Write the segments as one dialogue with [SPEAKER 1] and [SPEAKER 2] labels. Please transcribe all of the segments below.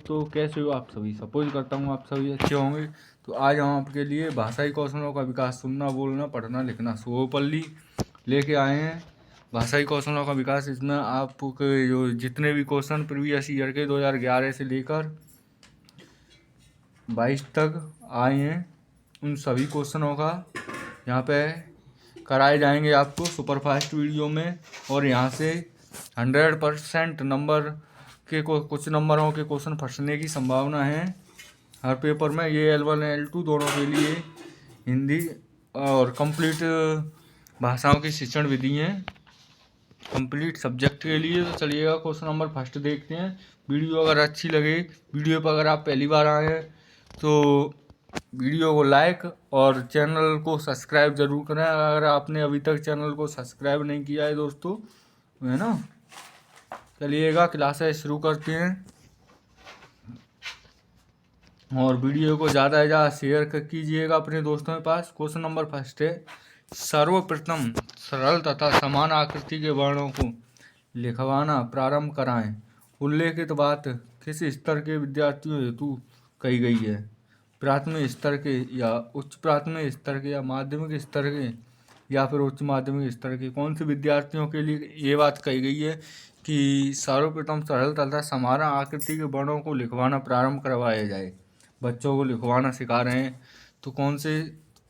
[SPEAKER 1] तो कैसे हो आप सभी। सपोज करता हूँ आप सभी अच्छे होंगे। तो आज हम आपके लिए भाषाई कौशलों का विकास सुनना बोलना पढ़ना लिखना सर्वपल्ली लेके आए हैं। भाषाई कौशलों का विकास, इसमें आपके जो जितने भी क्वेश्चन प्रीवियस ईयर के 2011 से लेकर 22 तक आए हैं, उन सभी क्वेश्चनों का यहाँ पे कराए जाएंगे आपको सुपरफास्ट वीडियो में। और यहाँ से 100% नंबर के कुछ नंबरों के क्वेश्चन फंसने की संभावना है हर पेपर में। ये L1 L2 दोनों के लिए हिंदी और कंप्लीट भाषाओं की शिक्षण विधि है, कंप्लीट सब्जेक्ट के लिए। तो चलिएगा क्वेश्चन नंबर फर्स्ट देखते हैं। वीडियो अगर अच्छी लगे, वीडियो पर अगर आप पहली बार आए हैं तो वीडियो को लाइक और चैनल को सब्सक्राइब जरूर करें अगर आपने अभी तक चैनल को सब्सक्राइब नहीं किया है दोस्तों, है ना। चलिएगा क्लासेस शुरू करते हैं और वीडियो को ज़्यादा से ज़्यादा शेयर कीजिएगा अपने दोस्तों के पास। क्वेश्चन नंबर फर्स्ट है, सर्वप्रथम सरल तथा समान आकृति के वर्णों को लिखवाना प्रारंभ कराएं। उल्लेखित बात किस स्तर के विद्यार्थियों हेतु कही गई है? प्राथमिक स्तर के या उच्च प्राथमिक स्तर के या माध्यमिक स्तर के या फिर उच्च माध्यमिक स्तर के? कौन से विद्यार्थियों के लिए ये बात कही गई है कि सर्वप्रथम सरल तथा समान आकृति के वर्णों को लिखवाना प्रारंभ करवाया जाए? बच्चों को लिखवाना सिखा रहे हैं, तो कौन से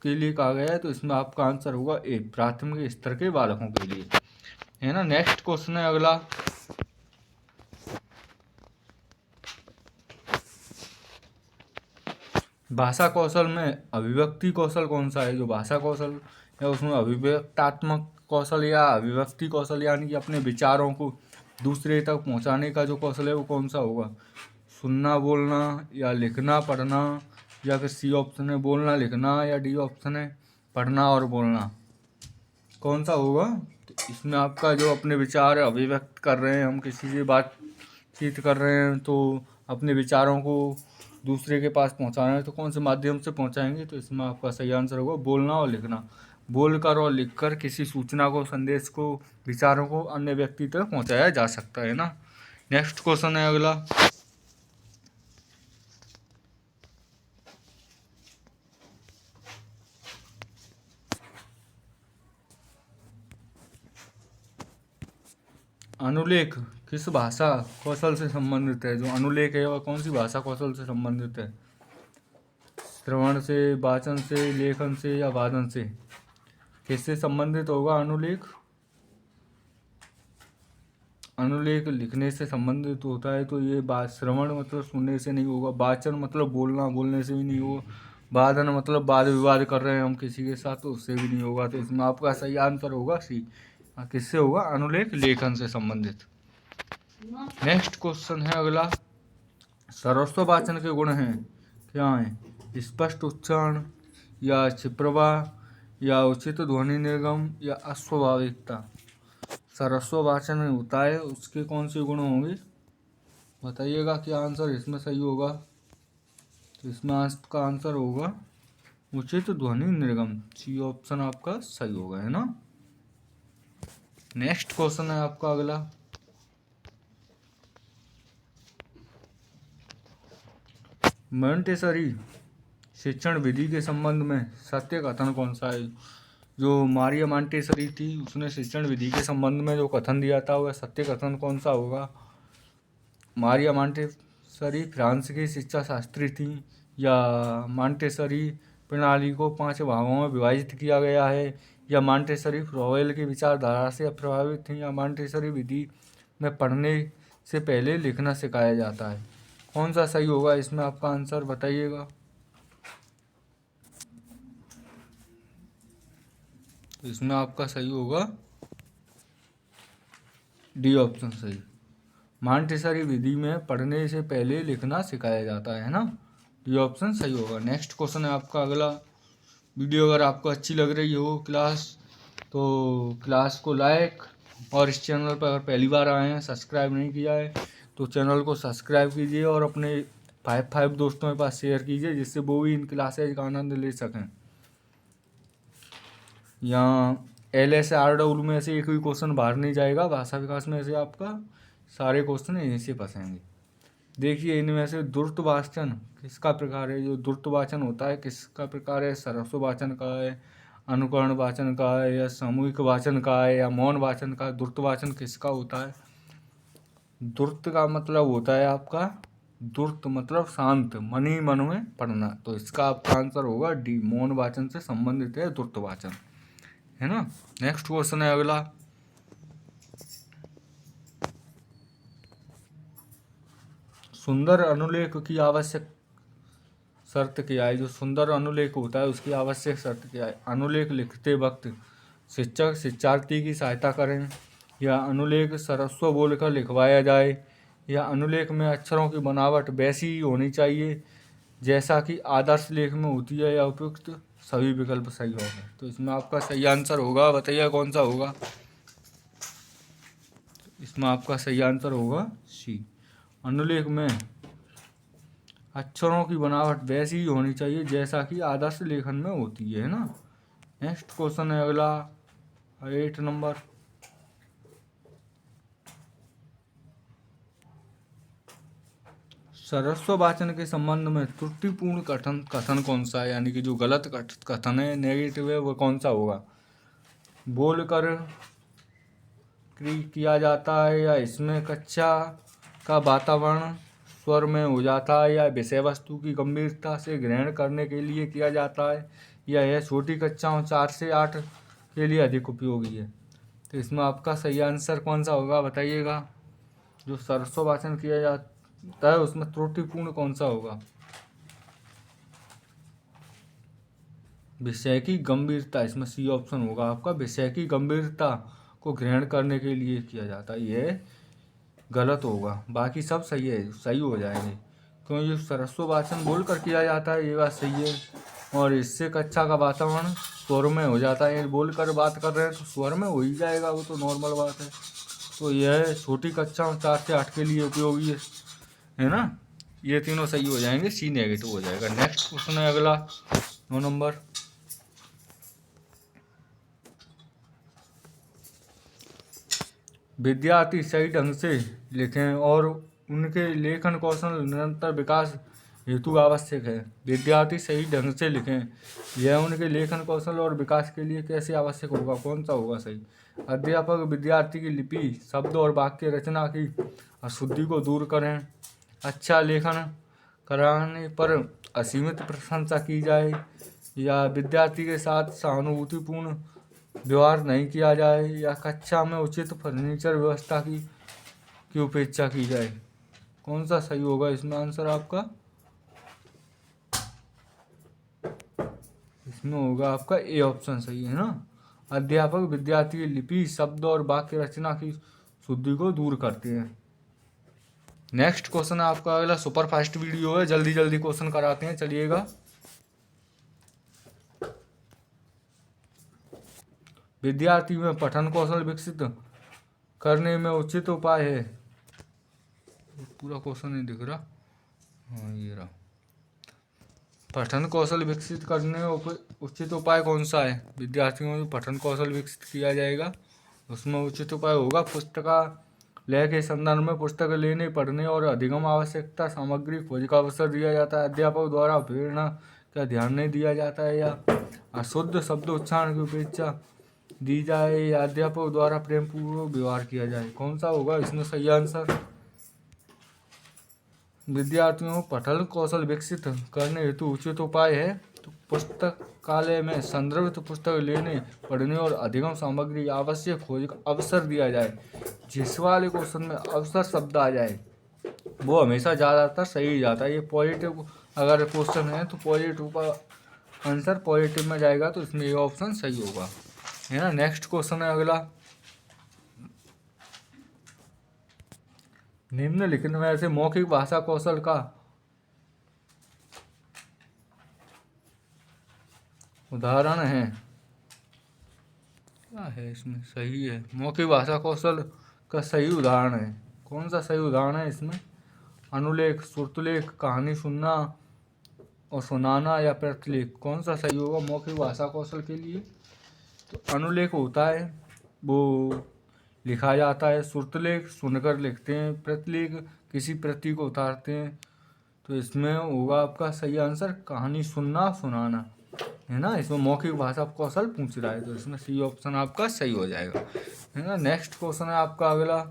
[SPEAKER 1] के लिए कहा गया है? तो इसमें आपका आंसर होगा ए, प्राथमिक स्तर के बालकों के लिए, है ना। नेक्स्ट क्वेश्चन है अगला, भाषा कौशल में अभिव्यक्ति कौशल कौन सा है? जो भाषा कौशल है उसमें अभिव्यक्तात्मक कौशल या अभिव्यक्ति कौशल यानी कि अपने विचारों को दूसरे तक पहुंचाने का जो कौशल है वो कौन सा होगा? सुनना बोलना या लिखना पढ़ना, या फिर सी ऑप्शन है बोलना लिखना, या डी ऑप्शन है पढ़ना और बोलना? कौन सा होगा? तो इसमें आपका जो अपने विचार अभिव्यक्त कर रहे हैं, हम किसी से बातचीत कर रहे हैं तो अपने विचारों को दूसरे के पास पहुंचाना है, तो कौन से माध्यम से पहुंचाएंगे? तो इसमें आपका सही आंसर होगा बोलना और लिखना। बोलकर और लिखकर किसी सूचना को, संदेश को, विचारों को अन्य व्यक्ति तक पहुंचाया जा सकता है ना। नेक्स्ट क्वेश्चन है अगला, अनुलेख किस भाषा कौशल से संबंधित है? जो अनुलेख है वह कौन सी भाषा कौशल से संबंधित है? श्रवण से, वाचन से, लेखन से या वादन से? किससे संबंधित होगा अनुलेख? अनुलेख लिखने से संबंधित होता है, तो ये बात श्रवण मतलब सुनने से नहीं होगा, वाचन मतलब बोलना बोलने से भी नहीं होगा, वादन मतलब वाद विवाद कर रहे हैं हम किसी के साथ, तो उससे भी नहीं होगा। तो इसमें आपका सही आंसर होगा सी। किससे होगा? अनुलेख लेखन से संबंधित। नेक्स्ट क्वेश्चन है अगला, सर्वस्व वाचन के गुण हैं क्या हैं? स्पष्ट उच्चारण या क्षिप्रभा या उचित ध्वनि निर्गम या अस्वाभाविकता? सर्वस्व वाचन में होता है, उसके कौन से गुण होंगे बताइएगा क्या आंसर इसमें सही होगा? तो इसमें आपका आंसर होगा उचित ध्वनि निर्गम, सी ऑप्शन आपका सही होगा, है ना। नेक्स्ट क्वेश्चन है आपका अगला, मॉन्टेसरी शिक्षण विधि के संबंध में सत्य कथन कौन सा है? जो मारिया मॉन्टेसरी थी उसने शिक्षण विधि के संबंध में जो कथन दिया था वह सत्य कथन कौन सा होगा? मारिया मॉन्टेसरी फ्रांस की शिक्षा शास्त्री थी, या मॉन्टेसरी प्रणाली को 5 भागों में विभाजित किया गया है, या मॉन्टेसरी फ्रोवेल की विचारधारा से प्रभावित थी, या मॉन्टेसरी विधि में पढ़ने से पहले लिखना सिखाया जाता है? कौन सा सही होगा इसमें आपका आंसर बताइएगा। तो इसमें आपका सही होगा डी ऑप्शन सही, मॉन्टेसरी विधि में पढ़ने से पहले लिखना सिखाया जाता है ना। डी ऑप्शन सही होगा। नेक्स्ट क्वेश्चन है आपका अगला, वीडियो अगर आपको अच्छी लग रही हो क्लास, तो क्लास को लाइक और इस चैनल पर अगर पहली बार आए हैं सब्सक्राइब नहीं किया है तो चैनल को सब्सक्राइब कीजिए और अपने 5 दोस्तों के पास शेयर कीजिए, जिससे वो भी इन क्लासेज का आनंद ले सकें। यहाँ LSRW में से एक भी क्वेश्चन बाहर नहीं जाएगा, भाषा विकास में से आपका सारे क्वेश्चन यहीं से फंसेंगे। देखिए इनमें से द्रुत वाचन किसका प्रकार है? जो द्रुत वाचन होता है किसका प्रकार है? सरस्व वाचन का है, अनुकरण वाचन का है, या सामूहिक वाचन का है, या मौन वाचन का? द्रुत वाचन किसका होता है? द्रुत का मतलब होता है आपका, द्रुत मतलब शांत, मन ही मन में पढ़ना। तो इसका आपका आंसर होगा डी, मौन वाचन से संबंधित है द्रुत वाचन, है ना। नेक्स्ट क्वेश्चन है अगला, सुंदर अनुलेख की आवश्यक शर्त क्या है? जो सुंदर अनुलेख होता है उसकी आवश्यक शर्त क्या है? अनुलेख लिखते वक्त शिक्षक शिक्षार्थी की सहायता करें, या अनुलेख सरस्व बोलकर लिखवाया जाए, या अनुलेख में अक्षरों की बनावट वैसी ही होनी चाहिए जैसा कि आदर्श लेख में होती है, या उपयुक्त सभी विकल्प सही होंगे। तो इसमें आपका सही आंसर होगा, बताइए कौन सा होगा? इसमें आपका सही आंसर होगा सी, अनुलेख में अक्षरों की बनावट वैसी ही होनी चाहिए जैसा कि आदर्श लेखन में होती है ना। नेक्स्ट क्वेश्चन है अगला 8 नंबर, सरस्व वाचन के संबंध में त्रुटिपूर्ण कथन कथन कौन सा है? यानी कि जो गलत कथन है, नेगेटिव है, वो कौन सा होगा? बोलकर किया जाता है, या इसमें कक्षा का वातावरण स्वर में हो जाता है, या विषय वस्तु की गंभीरता से ग्रहण करने के लिए किया जाता है, या यह छोटी कक्षाओं 4 से 8 के लिए अधिक उपयोगी है। तो इसमें आपका सही आंसर कौन सा होगा, बताइएगा। जो सरस्व वाचन किया जाता है उसमें त्रुटिपूर्ण कौन सा होगा? विषय की गंभीरता, इसमें सी ऑप्शन होगा आपका, विषय की गंभीरता को ग्रहण करने के लिए किया जाता है, ये गलत होगा। बाकी सब सही है, सही हो जाएंगे, क्योंकि जो सरस्व वाचन बोल कर किया जाता है ये बात सही है, और इससे कक्षा का वातावरण स्वर में हो जाता है। बोल कर बात कर रहे हैं तो स्वर में हो ही जाएगा, वो तो नॉर्मल बात है। तो यह छोटी कक्षा 4 से 8 के लिए उपयोगी है ना। ये तीनों सही हो जाएंगे, सी नेगेटिव हो जाएगा। नेक्स्ट क्वेश्चन है अगला 9 नंबर, विद्यार्थी सही ढंग से लिखें और उनके लेखन कौशल निरंतर विकास हेतु आवश्यक है। विद्यार्थी सही ढंग से लिखें, यह उनके लेखन कौशल और विकास के लिए कैसे आवश्यक होगा? कौन सा होगा सही? अध्यापक विद्यार्थी की लिपि, शब्द और वाक्य रचना की अशुद्धि को दूर करें। अच्छा लेखन कराने पर असीमित प्रशंसा की जाए, या विद्यार्थी के साथ सहानुभूतिपूर्ण व्यवहार नहीं किया जाए, या कक्षा में उचित फर्नीचर व्यवस्था की उपेक्षा की जाए। कौन सा सही होगा इसमें आंसर आपका? इसमें होगा आपका ए ऑप्शन सही है ना। अध्यापक विद्यार्थी की लिपि, शब्द और वाक्य रचना की शुद्धि को दूर करते हैं। नेक्स्ट क्वेश्चन है आपका अगला, सुपर फास्ट वीडियो है, जल्दी जल्दी क्वेश्चन कराते हैं, चलिएगा। विद्यार्थी में पठन कौशल विकसित करने में उचित उपाय है। पूरा क्वेश्चन नहीं दिख रहा, हाँ ये रहा। पठन कौशल विकसित करने में उचित उपाय कौन सा है? विद्यार्थियों में पठन कौशल विकसित किया जाएगा, उसमें उचित उपाय होगा पुस्तकालय के संदर्भ में पुस्तक लेने, पढ़ने और अधिगम आवश्यकता सामग्री खोज का अवसर दिया जाता है। अध्यापक द्वारा प्रेरणा का ध्यान नहीं दिया जाता है, या अशुद्ध शब्द उच्चारण की उपेक्षा दी जाए, या अध्यापक द्वारा प्रेम पूर्वक व्यवहार किया जाए। कौन सा होगा इसमें सही आंसर? विद्यार्थियों को पठन कौशल विकसित करने हेतु उचित उपाय है तो पुस्तकालय में संदर्भित पुस्तक लेने, पढ़ने और अधिगम सामग्री आवश्यक खोज का अवसर दिया जाए। जिस वाले क्वेश्चन में अवसर शब्द आ जाए वो हमेशा ज़्यादातर सही जाता है। ये पॉजिटिव अगर क्वेश्चन है तो पॉजिटिव का आंसर पॉजिटिव में जाएगा, तो इसमें ये ऑप्शन सही होगा, है ना। नेक्स्ट क्वेश्चन है अगला, निम्नलिखित में से मौखिक भाषा कौशल का उदाहरण है। क्या है इसमें सही है? मौखिक भाषा कौशल का सही उदाहरण है, कौन सा सही उदाहरण है इसमें? अनुलेख, श्रुतलेख, कहानी सुनना और सुनाना, या प्रतिलेख? कौन सा सही होगा मौखिक भाषा कौशल के लिए? तो अनुलेख होता है वो लिखा जाता है, श्रुतलेख सुनकर लिखते हैं, प्रतिलेख किसी प्रति को उतारते हैं, तो इसमें होगा आपका सही आंसर कहानी सुनना सुनाना, है ना। इसमें मौखिक भाषा कौशल पूछ रहा है, तो इसमें सी ऑप्शन आपका सही हो जाएगा, है ना। नेक्स्ट क्वेश्चन है आपका अगला,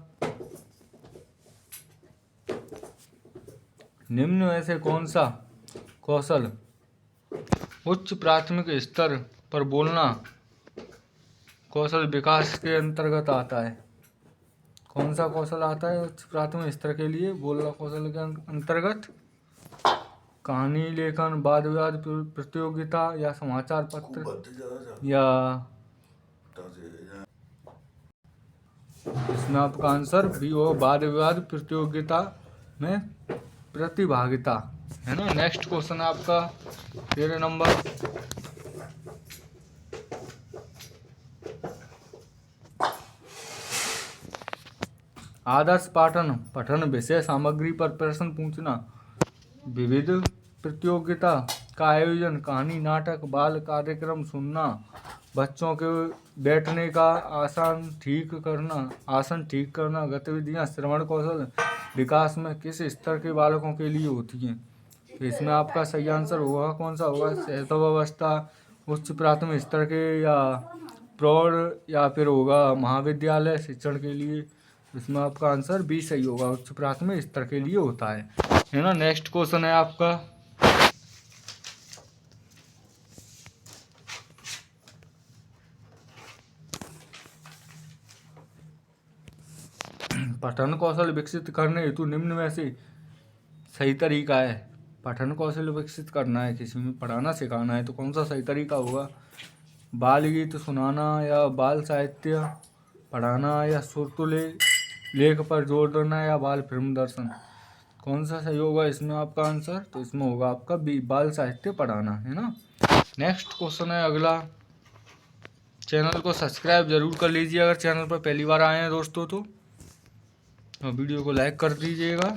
[SPEAKER 1] निम्न में से कौन सा कौशल उच्च प्राथमिक स्तर पर बोलना कौशल विकास के अंतर्गत आता है। कौन सा कौशल आता है उच्च प्राथमिक स्तर के लिए बोलना कौशल के अंतर्गत? कहानी लेखन, वाद विवाद प्रतियोगिता, या समाचार पत्र, या इसमें आपका आंसर बी हो, वाद विवाद प्रतियोगिता में प्रतिभागिता, है ना। नेक्स्ट क्वेश्चन है आपका 13 नंबर, आदर्श पठन विषय सामग्री पर प्रश्न पूछना, विविध प्रतियोगिता का आयोजन, कहानी नाटक, बाल कार्यक्रम सुनना, बच्चों के बैठने का आसन ठीक करना गतिविधियां श्रवण कौशल विकास में किस स्तर के बालकों के लिए होती हैं। तो इसमें आपका सही आंसर होगा कौन सा होगा? शैशवावस्था, उच्च प्राथमिक स्तर के, या प्रौढ़, या फिर होगा महाविद्यालय शिक्षण के लिए। इसमें आपका आंसर बी सही होगा, उच्च प्राथमिक स्तर के लिए होता है ना। नेक्स्ट क्वेश्चन है आपका पठन कौशल विकसित करने हेतु निम्न में से सही तरीका है। पठन कौशल विकसित करना है, किसी में पढ़ाना सिखाना है, तो कौन सा सही तरीका होगा? बाल गीत सुनाना, या बाल साहित्य पढ़ाना, या सुरतुले लेख पर जोर देना, या बाल फिल्म दर्शन। कौन सा सही होगा इसमें आपका आंसर? तो इसमें होगा आपका बी, बाल साहित्य पढ़ाना, है ना। नेक्स्ट क्वेश्चन है अगला, चैनल को सब्सक्राइब जरूर कर लीजिए अगर चैनल पर पहली बार आए हैं दोस्तों, तो वीडियो को लाइक कर दीजिएगा।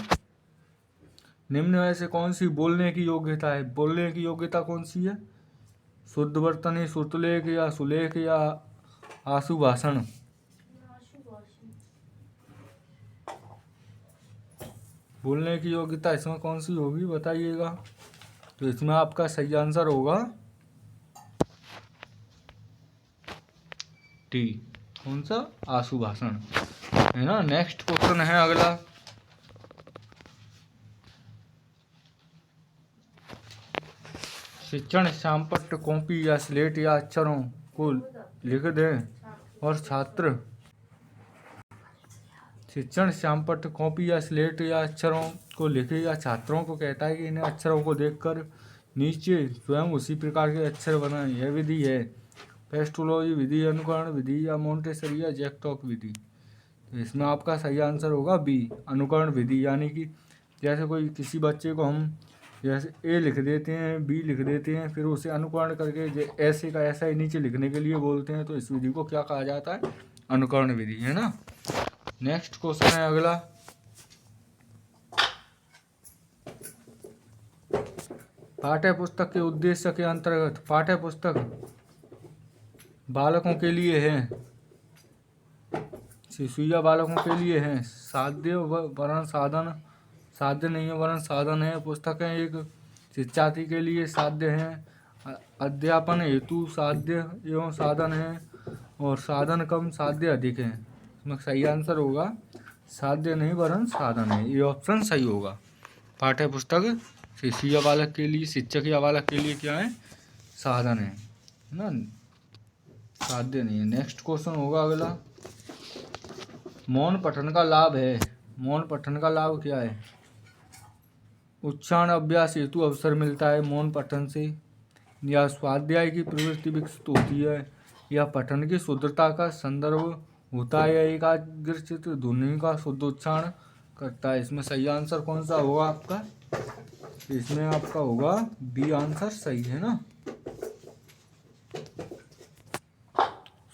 [SPEAKER 1] निम्न में से कौन सी बोलने की योग्यता है? बोलने की योग्यता कौन सी है? शुद्ध वर्तनी, श्रुतलेख, या सुलेख, या आशु भाषण। बोलने की योग्यता इसमें कौन सी होगी बताइएगा। तो इसमें आपका सही आंसर होगा टी, कौन सा? आशु भाषण, है ना। नेक्स्ट क्वेश्चन है अगला, शिक्षण श्यामपट्ट कॉपी या स्लेट या अक्षरों को लिख दें और छात्र शिक्षण श्यामपट्ट कॉपी या स्लेट या अक्षरों को लिखे, या छात्रों को कहता है कि इन्हें अक्षरों को देखकर नीचे स्वयं उसी प्रकार के अक्षर बनाएं। यह विधि है पेस्टोलॉजी विधि, अनुकरण विधि, या मोंटेसरी या जैकटॉक विधि। तो इसमें आपका सही आंसर होगा बी, अनुकरण विधि। यानी कि जैसे कोई किसी बच्चे को हम जैसे ए लिख देते हैं, बी लिख देते हैं, फिर उसे अनुकरण करके ऐसे का ऐसा ही नीचे लिखने के लिए बोलते हैं, तो इस विधि को क्या कहा जाता है? अनुकरण विधि, है ना। नेक्स्ट क्वेश्चन है अगला, पाठ्य पुस्तक के उद्देश्य के अंतर्गत पाठ्य पुस्तक बालकों के लिए है, शिशु या बालकों के लिए है, साध्य वरन साधन, साध्य नहीं है वरन साधन है। पुस्तकें एक शिक्षार्थी के लिए साध्य हैं, अध्यापन हेतु साध्य एवं साधन है, और साधन कम साध्य अधिक है। इसमें सही आंसर होगा साध्य नहीं वरन साधन है, ये ऑप्शन सही होगा। पाठ्य पुस्तक शिशु या बालक के लिए, शिक्षक या बालक के लिए क्या है? साधन है ना, साध्य नहीं है। नेक्स्ट क्वेश्चन होगा अगला, मौन पठन का लाभ है। मौन पठन का लाभ क्या है? उच्चारण अभ्यास हेतु अवसर मिलता है मौन पठन से, या स्वाध्याय की प्रवृत्ति विकसित होती है, या पठन की शुद्धता का संदर्भ होता है, या एकाग्रचित्त ध्वनि का शुद्ध उच्चारण करता है। इसमें सही आंसर कौन सा होगा आपका? इसमें आपका होगा बी आंसर सही, है ना।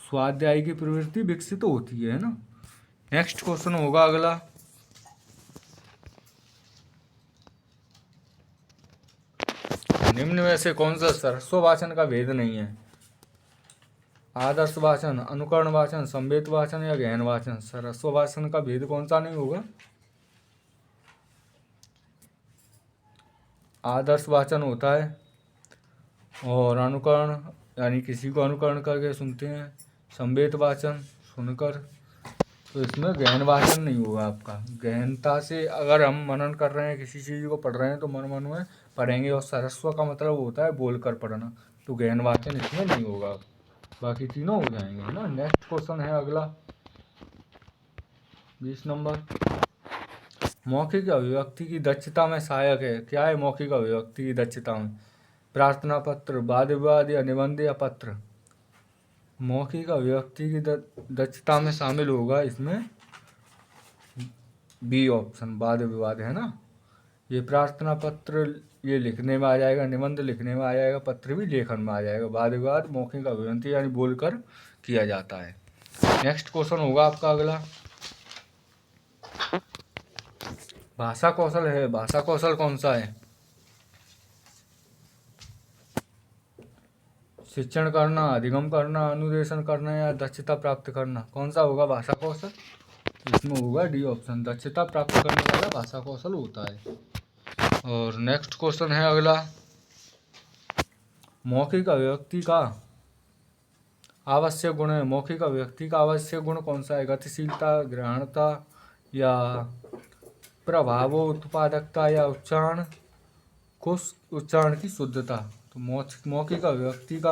[SPEAKER 1] स्वाध्याय की प्रवृत्ति विकसित होती है ना। नेक्स्ट क्वेश्चन होगा अगला, निम्न में से कौन सा सरस्व वाचन का भेद नहीं है? आदर्श वाचन, अनुकरण वाचन, संवेद वाचन, या गहन वाचन। सरस्व वाचन का भेद कौन सा नहीं होगा? आदर्श वाचन होता है, और अनुकरण यानी किसी को अनुकरण करके सुनते हैं। संवेद वाचन सुनकर। तो इसमें गहन वाचन नहीं होगा आपका। गहनता से अगर हम मनन कर रहे हैं, किसी चीज़ को पढ़ रहे हैं, तो मन मन में पढ़ेंगे, और सरस्व का मतलब होता है बोल कर पढ़ना, तो गहन वाचन इसमें नहीं होगा। बाकी तीनों हो जाएंगे, है ना। नेक्स्ट क्वेश्चन है अगला 20 नंबर। मौखिक अभिव्यक्ति की दक्षता में सहायक है। क्या है मौखिक अभिव्यक्ति की दक्षता में? प्रार्थना पत्र, वाद विवाद या निबंध या पत्र। मौखिक अभिव्यक्ति की दक्षता में शामिल होगा इसमें बी ऑप्शन, वाद विवाद, है ना। ये प्रार्थना पत्र ये लिखने में आ जाएगा, निबंध लिखने में आ जाएगा, पत्र भी लेखन में आ जाएगा। वाद विवाद मौखिक अभिव्यक्ति यानी बोलकर किया जाता है। नेक्स्ट क्वेश्चन होगा आपका अगला। भाषा कौशल है। भाषा कौशल कौन सा है? शिक्षण करना, अधिगम करना, अनुदेशन करना या दक्षता प्राप्त करना। कौन सा होगा भाषा कौशल? इसमें होगा डी ऑप्शन, दक्षता प्राप्त करने वाला भाषा कौशल होता है। और नेक्स्ट क्वेश्चन है अगला। मौखिक अभिव्यक्ति का आवश्यक गुण है। मौखिक अभिव्यक्ति का आवश्यक गुण कौन सा है? गतिशीलता, ग्रहणता या प्रभावोत्पादकता या उच्चारण की शुद्धता। तो मौखिक अभिव्यक्ति का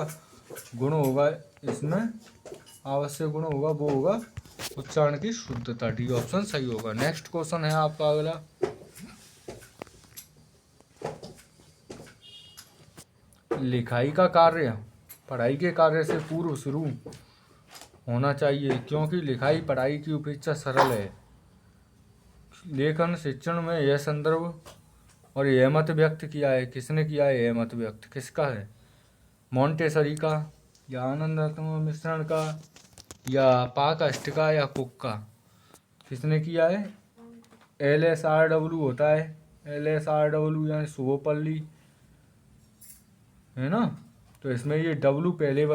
[SPEAKER 1] गुण होगा इसमें, आवश्यक गुण होगा वो होगा उच्चारण की शुद्धता। डी ऑप्शन सही होगा। नेक्स्ट क्वेश्चन है आपका अगला। लिखाई का कार्य पढ़ाई के कार्य से पूर्व शुरू होना चाहिए, क्योंकि लिखाई पढ़ाई की अपेक्षा सरल है। लेखन शिक्षण में यह संदर्भ और यह मत व्यक्त किया है। किसने किया है यह मत व्यक्त? किसका है? मॉन्टेसरी का या आनंद मिश्रण का या पाकस्ट का या कुक का? किसने किया है? LSRW होता है। LSRW यानी शुभोपल्ली, है ना। तो इसमें ये W पहले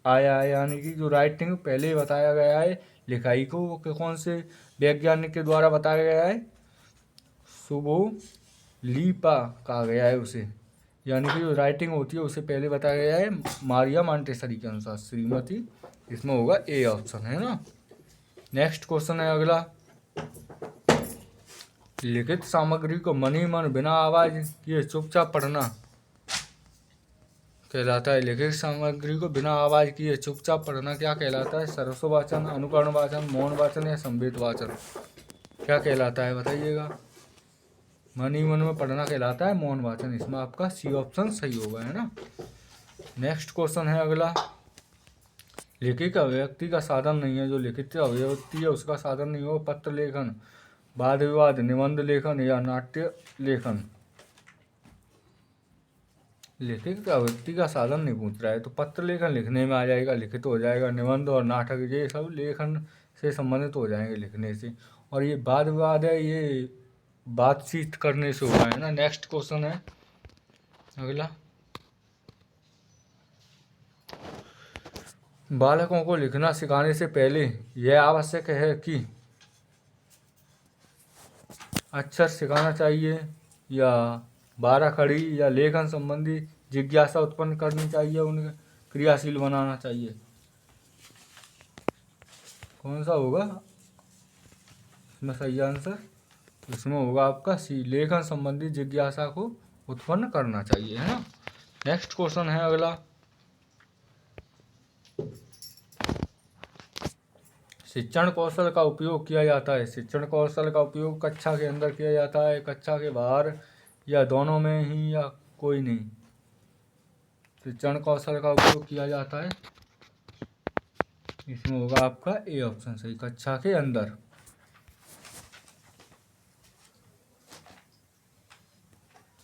[SPEAKER 1] आया है, यानी कि जो राइटिंग पहले बताया गया है। लिखाई को कौन से वैज्ञानिक के द्वारा बताया गया है? शुभोलीपा कहा गया है उसे, यानी कि जो राइटिंग होती है उसे पहले बताया गया है मारिया मॉन्टेसरी के अनुसार, श्रीमती। इसमें होगा ए ऑप्शन, है ना। नेक्स्ट क्वेश्चन है अगला। लिखित सामग्री को मनी मन बिना आवाज किए चुपचाप पढ़ना कहलाता है। लिखित सामग्री को बिना आवाज किए चुपचाप पढ़ना क्या कहलाता है? सरस्व वाचन, अनुकरण वाचन, मौन वाचन या संवेद वाचन। क्या कहलाता है बताइएगा? मनी मन में पढ़ना कहलाता है मौन वाचन। इसमें आपका सी ऑप्शन सही होगा, है ना। नेक्स्ट क्वेश्चन है अगला। लिखित अभिव्यक्ति का साधन नहीं है। जो लिखित अभिव्यक्ति है उसका साधन नहीं हो। पत्र लेखन, वाद विवाद, निबंध लेखन या नाट्य लेखन। लिखित अभिव्यक्ति का साधन नहीं पूछ रहा है, तो पत्र लेखन लिखने में आ जाएगा, लिखित हो जाएगा। निबंध और नाटक ये सब लेखन से संबंधित हो जाएंगे, लिखने से। और ये वाद विवाद है, ये बातचीत करने से होगा, है ना। नेक्स्ट क्वेश्चन है अगला। बालकों को लिखना सिखाने से पहले यह आवश्यक है कि अक्षर सिखाना चाहिए, या बाराखड़ी या लेखन संबंधी जिज्ञासा उत्पन्न करनी चाहिए, उन्हें क्रियाशील बनाना चाहिए। कौन सा होगा इसमें सही आंसर? इसमें होगा आपका सी, लेखन संबंधी जिज्ञासा को उत्पन्न करना चाहिए, है ना। नेक्स्ट क्वेश्चन है अगला। शिक्षण कौशल का उपयोग किया जाता है। शिक्षण कौशल का उपयोग कक्षा के अंदर किया जाता है, कक्षा के बाहर, या दोनों में ही, या कोई नहीं? शिक्षण कौशल का उपयोग किया जाता है, इसमें होगा आपका ए ऑप्शन सही, कक्षा के अंदर।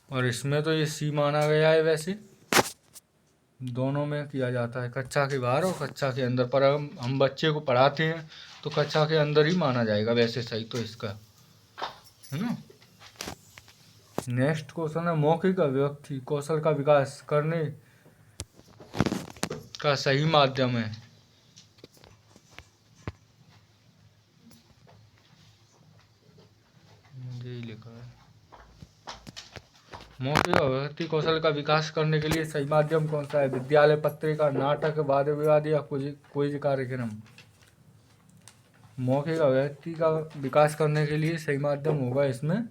[SPEAKER 1] और इसमें तो ये सी माना गया है, वैसे दोनों में किया जाता है, कक्षा के बाहर और कक्षा के अंदर। पर हम बच्चे को पढ़ाते हैं तो कक्षा के अंदर ही माना जाएगा वैसे सही तो इसका, है ना। नेक्स्ट क्वेश्चन है। मौखिक अभिव्यक्ति कौशल का विकास करने का सही माध्यम है। मुझे ही लिखा है मौखिक और व्यक्ति कौशल का विकास करने के लिए सही माध्यम कौन सा है? विद्यालय पत्रिका, नाटक, वाद विवाद या क्विज कार्यक्रम? मौखिक अभिव्यक्ति का विकास करने के लिए सही माध्यम होगा इसमें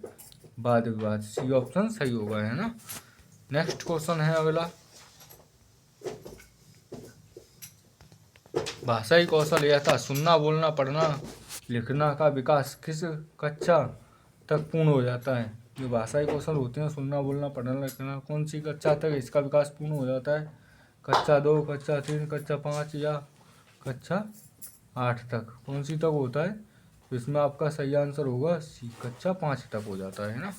[SPEAKER 1] वाद विवाद। सी ऑप्शन सही होगा, है ना। नेक्स्ट क्वेश्चन है अगला, भाषाई कौशल यथा सुनना, बोलना, पढ़ना, लिखना का विकास किस कक्षा तक पूर्ण हो जाता है? जो भाषाई कौशल होते हैं, सुनना, बोलना, पढ़ना, लिखना, कौन सी कक्षा तक इसका विकास पूर्ण हो जाता है? कक्षा 2, कक्षा 3, कक्षा 5 या कक्षा 8 तक? कौन सी तक होता है? तो इसमें आपका सही आंसर होगा सी, कक्षा 5 तक हो जाता है ना।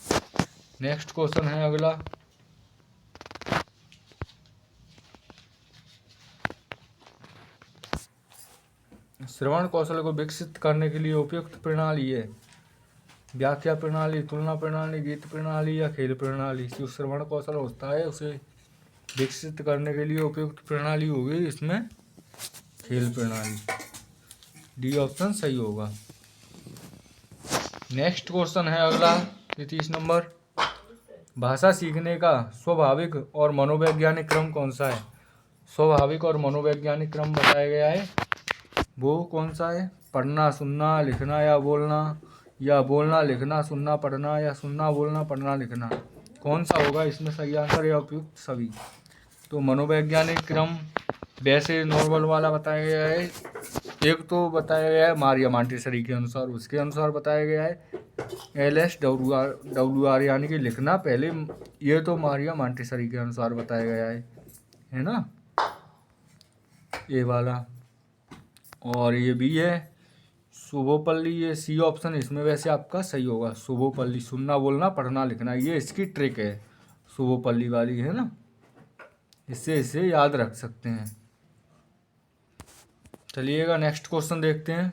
[SPEAKER 1] नेक्स्ट क्वेश्चन है अगला, श्रवण कौशल को विकसित करने के लिए उपयुक्त प्रणाली है व्याख्या प्रणाली, तुलना प्रणाली, गीत प्रणाली या खेल प्रणाली? जो श्रवण कौशल होता है उसे विकसित करने के लिए उपयुक्त प्रणाली होगी इसमें खेल प्रणाली। डी ऑप्शन सही होगा। नेक्स्ट क्वेश्चन है अगला 30 नंबर, भाषा सीखने का स्वाभाविक और मनोवैज्ञानिक क्रम कौन सा है? स्वाभाविक और मनोवैज्ञानिक क्रम बताया गया है, वो कौन सा है? पढ़ना, सुनना, लिखना या बोलना, या बोलना, लिखना, सुनना, पढ़ना, या सुनना, बोलना, पढ़ना, लिखना? कौन सा होगा इसमें सही आंसर या उपयुक्त सभी? तो मनोवैज्ञानिक क्रम वैसे नॉर्मल वाला बताया गया है, एक तो बताया गया है मारिया मॉन्टेसरी के अनुसार, उसके अनुसार बताया गया है LSWR यानी कि लिखना पहले, ये तो मारिया मॉन्टेसरी के अनुसार बताया गया है ना, ये वाला। और ये भी है शुभोपल्ली, ये सी ऑप्शन इसमें वैसे आपका सही होगा। शुभोपल्ली, सुनना, बोलना, पढ़ना, लिखना, ये इसकी ट्रिक है शुभोपल्ली वाली, है ना। इससे इसे याद रख सकते हैं। चलिएगा नेक्स्ट क्वेश्चन देखते हैं,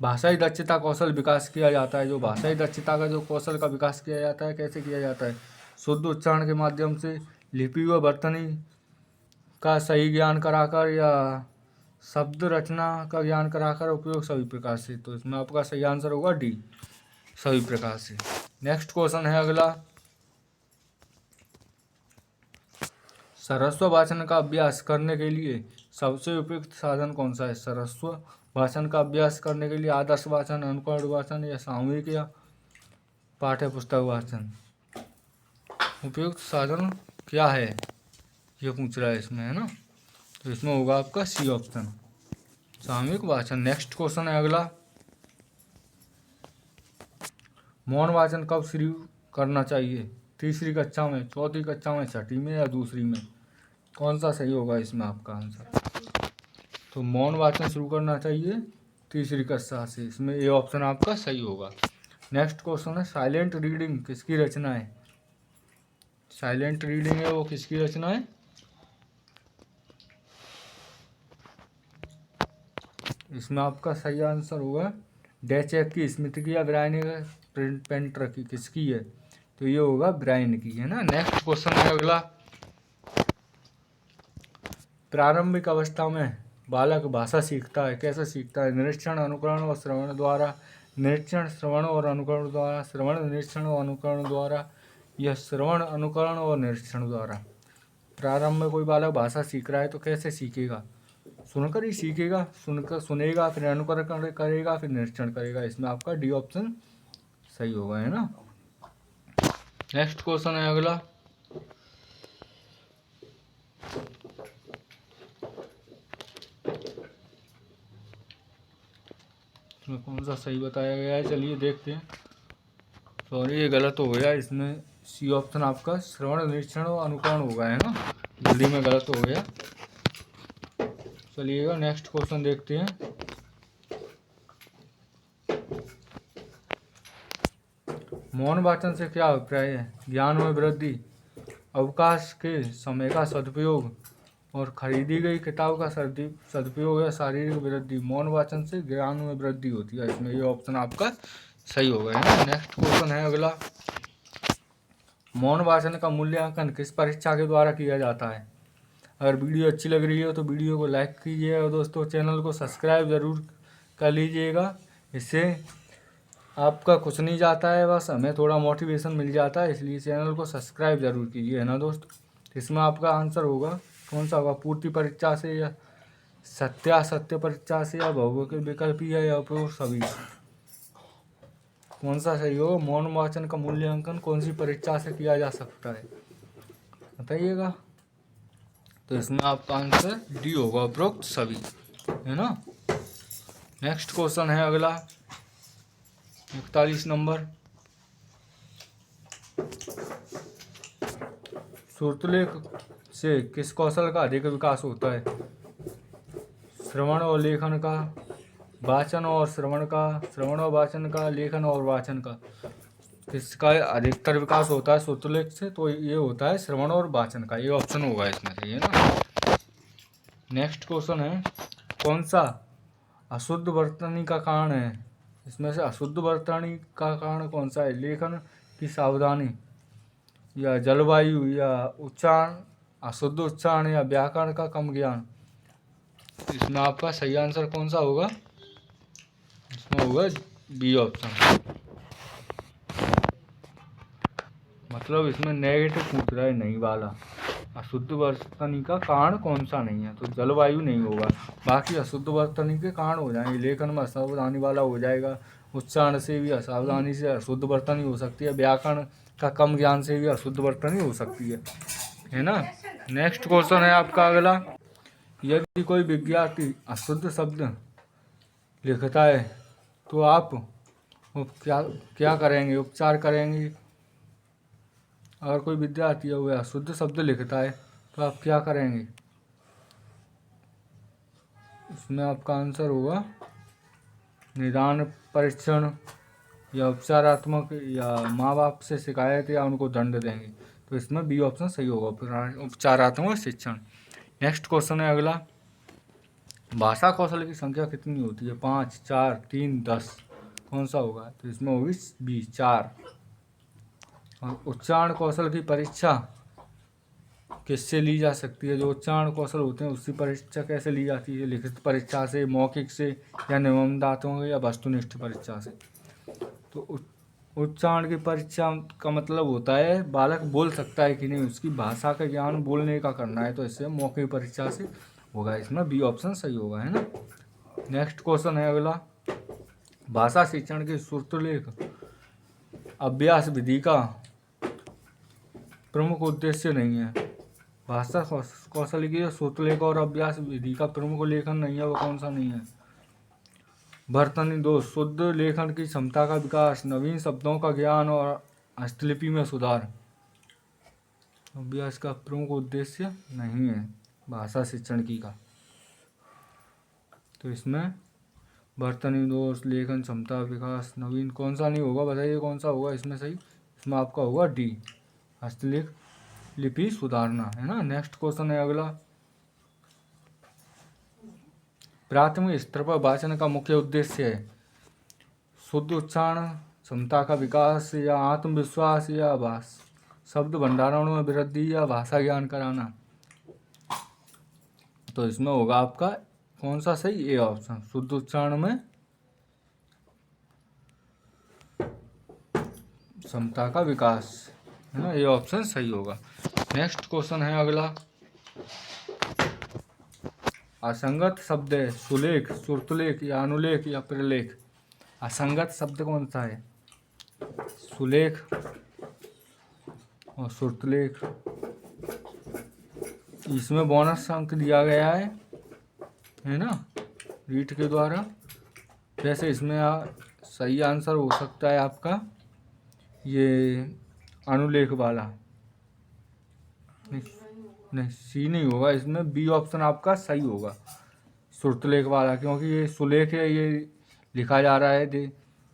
[SPEAKER 1] भाषाई दक्षता कौशल विकास किया जाता है। जो भाषाई दक्षता का जो कौशल का विकास किया जाता है, कैसे किया जाता है? शुद्ध उच्चारण के माध्यम से, लिपि व वर्तनी का सही ज्ञान कराकर, या शब्द रचना का ज्ञान कराकर, उपयोग सभी प्रकार से? तो इसमें आपका सही आंसर होगा डी, सभी प्रकार से। नेक्स्ट क्वेश्चन है अगला, सरस्व वाचन का अभ्यास करने के लिए सबसे उपयुक्त साधन कौन सा है? सरस्व वाचन का अभ्यास करने के लिए आदर्श वाचन, अनुकरण वाचन, या सामूहिक या पाठ्य पुस्तक वाचन? उपयुक्त साधन क्या है ये पूछ रहा है इसमें, है ना। तो इसमें होगा आपका सी ऑप्शन, सामूहिक वाचन। नेक्स्ट क्वेश्चन है अगला, मौन वाचन कब शुरू करना चाहिए? तीसरी कक्षा में, चौथी कक्षा में, छठी में, या दूसरी में? कौन सा सही होगा इसमें आपका आंसर? तो मौन वाचन शुरू करना चाहिए तीसरी कक्षा से, इसमें ये ऑप्शन आपका सही होगा। नेक्स्ट क्वेश्चन है, साइलेंट रीडिंग किसकी रचना है? साइलेंट रीडिंग है वो किसकी रचना है? इसमें आपका सही आंसर होगा डेचेक की, स्मिथ की, या ब्रायन पेंटर की, किसकी है? तो ये होगा ब्रायन की, है ना। नेक्स्ट क्वेश्चन है अगला, प्रारंभिक अवस्था में बालक भाषा सीखता है, कैसे सीखता है? निरीक्षण, अनुकरण और श्रवण द्वारा, निरीक्षण, श्रवण और अनुकरण द्वारा, श्रवण, निरीक्षण और अनुकरण द्वारा, या श्रवण, अनुकरण और निरीक्षण द्वारा? प्रारंभ में कोई बालक भाषा सीख रहा है तो कैसे सीखेगा? सुनकर ही सीखेगा, सुनकर सुनेगा, फिर अनुकरण करेगा, फिर निरीक्षण करेगा। इसमें आपका डी ऑप्शन सही होगा, है ना। नेक्स्ट क्वेश्चन है अगला, इसमें कौन सा सही बताया गया है, चलिए देखते हैं। सॉरी ये गलत हो गया, इसमें सी ऑप्शन आपका श्रवण, निरीक्षण और अनुकरण होगा, है ना, जल्दी में गलत हो गया। चलिएगा नेक्स्ट क्वेश्चन देखते हैं, मौन वाचन से क्या अभिप्राय है? ज्ञान में वृद्धि, अवकाश के समय का सदुपयोग, और खरीदी गई किताब का सदुपयोग, या शारीरिक वृद्धि? मौन वाचन से ज्ञान में वृद्धि होती है, इसमें ये ऑप्शन आपका सही होगा, है ना। नेक्स्ट क्वेश्चन है अगला, मौन वाचन का मूल्यांकन किस परीक्षा के द्वारा किया जाता है? अगर वीडियो अच्छी लग रही हो तो वीडियो को लाइक कीजिए, और दोस्तों चैनल को सब्सक्राइब ज़रूर कर लीजिएगा, इससे आपका कुछ नहीं जाता है, बस हमें थोड़ा मोटिवेशन मिल जाता है, इसलिए चैनल को सब्सक्राइब जरूर कीजिए, है ना दोस्त। इसमें आपका आंसर होगा कौन सा होगा, पूर्ति परीक्षा से या सत्यासत्य परीक्षा से या बहुविकल्पीय विकल्पीय या उपरोक्त सभी। कौन सा सही हो, मौन वाचन का मूल्यांकन कौन सी परीक्षा से किया जा सकता है, बताइएगा। तो इसमें आपका आंसर डी होगा, उपरोक्त सभी, है ना। नेक्स्ट क्वेश्चन है अगला 41 नंबर। श्रुतलेख से किस कौशल का अधिक विकास होता है, श्रवण और लेखन का, वाचन और श्रवण का, श्रवण और वाचन का, लेखन और वाचन का। किसका अधिकतर विकास होता है श्रुतलेख से, तो ये होता है श्रवण और वाचन का, ये ऑप्शन होगा इसमें से, है ना। नेक्स्ट क्वेश्चन है, कौन सा अशुद्ध वर्तनी का कारण है, इसमें से अशुद्ध वर्तनी का कारण कौन सा है, लेखन की सावधानी या जलवायु या उच्चारण, अशुद्ध उच्चारण या व्याकरण का कम ज्ञान। इसमें आपका सही आंसर कौन सा होगा, इसमें होगा बी ऑप्शन, मतलब इसमें नेगेटिव पूछ रहा है नहीं वाला। अशुद्ध वर्तनी का कारण कौन सा नहीं है, तो जलवायु नहीं होगा, बाकी अशुद्ध वर्तनी के कारण हो जाएंगे। लेखन में असावधानी वाला हो जाएगा, उच्चारण से भी असावधानी से अशुद्ध वर्तनी हो सकती है, व्याकरण का कम ज्ञान से भी अशुद्ध वर्तनी हो सकती है ना। नेक्स्ट क्वेश्चन है आपका अगला, यदि कोई विद्यार्थी अशुद्ध शब्द लिखता है तो आप क्या करेंगे, उपचार करेंगे। अगर कोई विद्यार्थी है वह अशुद्ध शब्द लिखता है तो आप क्या करेंगे, इसमें आपका आंसर होगा निदान परीक्षण या उपचारात्मक या माँ बाप से शिकायत या उनको दंड देंगे। तो इसमें बी ऑप्शन सही होगा, उपचारात्मक शिक्षण। नेक्स्ट क्वेश्चन है अगला, भाषा कौशल की संख्या कितनी होती है, 5, 4, 3, 10, कौन सा होगा, तो इसमें होगी बी 4। और उच्चारण कौशल की परीक्षा किससे ली जा सकती है, जो उच्चारण कौशल होते हैं उसकी परीक्षा कैसे ली जाती है, लिखित परीक्षा से, मौखिक से, या निबंधात्मक या वस्तुनिष्ठ परीक्षा से। तो उच्चारण की परीक्षा का मतलब होता है बालक बोल सकता है कि नहीं, उसकी भाषा का ज्ञान बोलने का करना है, तो इससे मौखिक परीक्षा से होगा, इसमें बी ऑप्शन सही होगा, है ना। नेक्स्ट क्वेश्चन है अगला, भाषा शिक्षण के श्रुतलेख अभ्यास विधि का प्रमुख उद्देश्य नहीं है। भाषा कौशल की श्रुतलेख और अभ्यास विधि का प्रमुख लेखन नहीं है, वो कौन सा नहीं है, वर्तनी दोष, शुद्ध लेखन की क्षमता का विकास, नवीन शब्दों का ज्ञान और हस्तलिपि में सुधार। अभ्यास का प्रमुख उद्देश्य नहीं है भाषा शिक्षण की का, तो इसमें वर्तनी दोष, लेखन क्षमता विकास, नवीन, कौन सा नहीं होगा, बताइए कौन सा होगा इसमें सही। इसमें आपका होगा डी, हस्तलेख लिपि सुधारना, है ना। नेक्स्ट क्वेश्चन है अगला, प्राथमिक स्तर पर वाचन का मुख्य उद्देश्य है शुद्ध उच्चारण, क्षमता का विकास या आत्मविश्वास या शब्द भंडारण में वृद्धि या भाषा ज्ञान कराना। तो इसमें होगा आपका कौन सा सही, ए ऑप्शन, शुद्ध उच्चारण में क्षमता का विकास, है ना, ये ऑप्शन सही होगा। नेक्स्ट क्वेश्चन है अगला, असंगत शब्द है सुलेख, श्रुतलेख या अनुलेख या प्रलेख। असंगत शब्द कौन सा है, सुलेख और श्रुतलेख। इसमें बोनस अंक दिया गया है ना, रीट के द्वारा। वैसे इसमें सही आंसर हो सकता है आपका ये अनुलेख वाला, नहीं सी नहीं होगा, इसमें बी ऑप्शन आपका सही होगा, श्रुतलेख वाला, क्योंकि ये सुलेख है, ये लिखा जा रहा है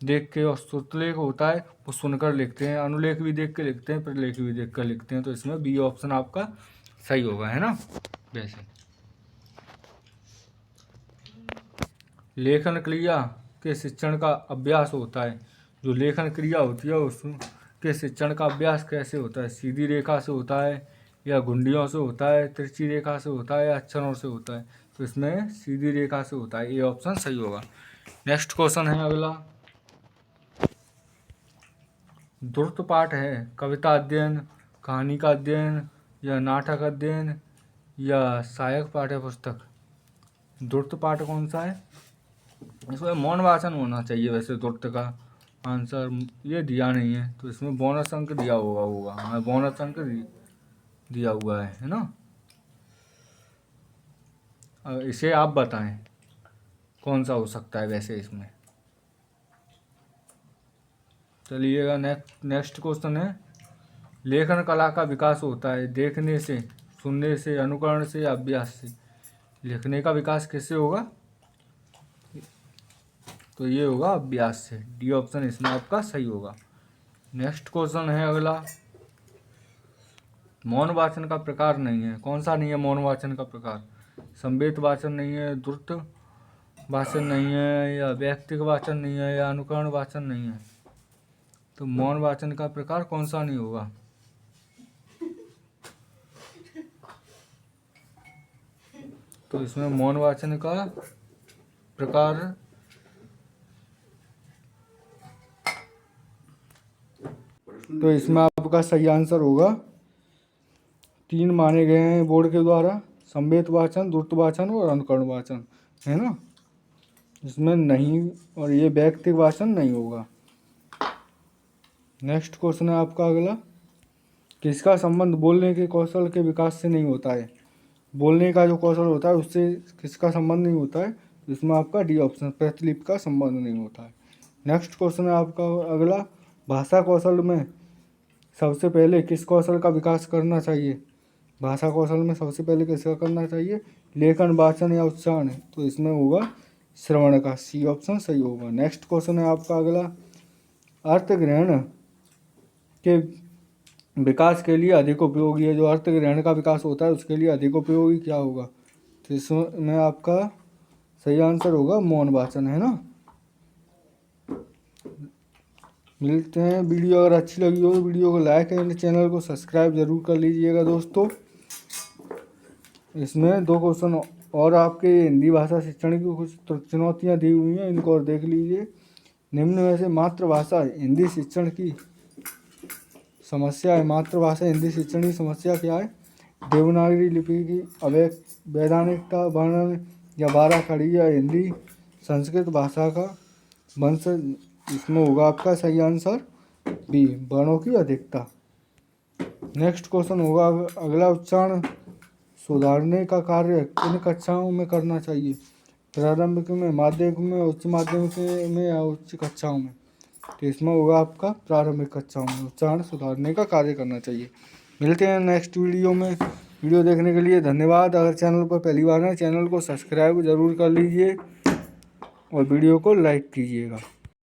[SPEAKER 1] देख के, और श्रुतलेख होता है वो सुनकर लिखते हैं, अनुलेख भी देख के लिखते हैं, प्रलेख भी देख कर लिखते हैं, तो इसमें बी ऑप्शन आपका सही होगा, है ना। वैसे लेखन क्रिया के शिक्षण का अभ्यास होता है, जो लेखन क्रिया होती है उसके शिक्षण का अभ्यास कैसे होता है, सीधी रेखा से होता है या घुंडियों से होता है, तिरछी रेखा से होता है या अक्षरों से होता है। तो इसमें सीधी रेखा से होता है, ये ऑप्शन सही होगा। नेक्स्ट क्वेश्चन है अगला, द्रुत पाठ है कविता अध्ययन, कहानी का अध्ययन या नाटक अध्ययन या सहायक पाठ्य पुस्तक। द्रुत पाठ कौन सा है? इसमें मौन वाचन होना चाहिए। वैसे द्रुत का आंसर ये दिया नहीं है, तो इसमें बोनस अंक दिया होगा। हाँ, बोनस अंक दिया हुआ है ना। इसे आप बताएं कौन सा हो सकता है वैसे इसमें। चलिएगा, नेक्स्ट क्वेश्चन है, लेखन कला का विकास होता है देखने से, सुनने से, अनुकरण से या अभ्यास से। लिखने का विकास किससे होगा? तो ये होगा अभ्यास से। डी ऑप्शन इसमें आपका सही होगा। नेक्स्ट क्वेश्चन है अगला, मौन वाचन का प्रकार नहीं है। कौन सा नहीं है मौन वाचन का प्रकार? संवेद वाचन नहीं है, द्रुत वाचन नहीं है, या व्यक्तिक वाचन नहीं है, या अनुकरण वाचन नहीं है। तो मौन वाचन का प्रकार कौन सा नहीं होगा? तो इसमें मौन वाचन का प्रकार तो इसमें आपका सही आंसर होगा 3 माने गए हैं बोर्ड के द्वारा, संवेद वाचन, द्रुत वाचन और अनुकरण वाचन, है ना। इसमें नहीं, और ये व्यक्तिक वाचन नहीं होगा। नेक्स्ट क्वेश्चन है आपका अगला, किसका संबंध बोलने के कौशल के विकास से नहीं होता है? बोलने का जो कौशल होता है उससे किसका संबंध नहीं होता है? इसमें आपका डी ऑप्शन, प्रतिलिपि का संबंध नहीं होता है। नेक्स्ट क्वेश्चन है आपका अगला, भाषा कौशल में सबसे पहले किस कौशल का विकास करना चाहिए? भाषा कौशल में सबसे पहले किसका करना चाहिए? लेखन, वाचन या उच्चारण। तो इसमें होगा श्रवण का। सी ऑप्शन सही होगा। नेक्स्ट क्वेश्चन है आपका अगला, अर्थ ग्रहण के विकास के लिए अधिक उपयोगी है, जो अर्थ ग्रहण का विकास होता है उसके लिए अधिक उपयोगी क्या होगा? तो इसमें आपका सही आंसर होगा मौन वाचन, है ना। मिलते हैं, वीडियो अगर अच्छी लगी हो तो वीडियो को लाइक एंड चैनल को सब्सक्राइब जरूर कर लीजिएगा दोस्तों। इसमें 2 क्वेश्चन और आपके हिंदी भाषा शिक्षण की कुछ चुनौतियां दी हुई हैं, इनको और देख लीजिए। निम्न में से मातृभाषा हिंदी शिक्षण की समस्या है। मातृभाषा हिंदी शिक्षण की समस्या क्या है? देवनागरी लिपि की वैधानिकता, वर्णन या बाराखड़ी या हिंदी संस्कृत भाषा का वंशज। इसमें होगा आपका सही आंसर बी, वर्णों की अधिकता। नेक्स्ट क्वेश्चन होगा अगला, उच्चारण सुधारने का कार्य किन कक्षाओं में करना चाहिए? प्रारंभिक में, माध्यमिक में, उच्च माध्यमिक में या उच्च कक्षाओं में? तो इसमें होगा आपका प्रारंभिक कक्षाओं में उच्चारण सुधारने का कार्य करना चाहिए। मिलते हैं नेक्स्ट वीडियो में। वीडियो देखने के लिए धन्यवाद। अगर चैनल पर पहली बार है, चैनल को सब्सक्राइब जरूर कर लीजिए और वीडियो को लाइक कीजिएगा।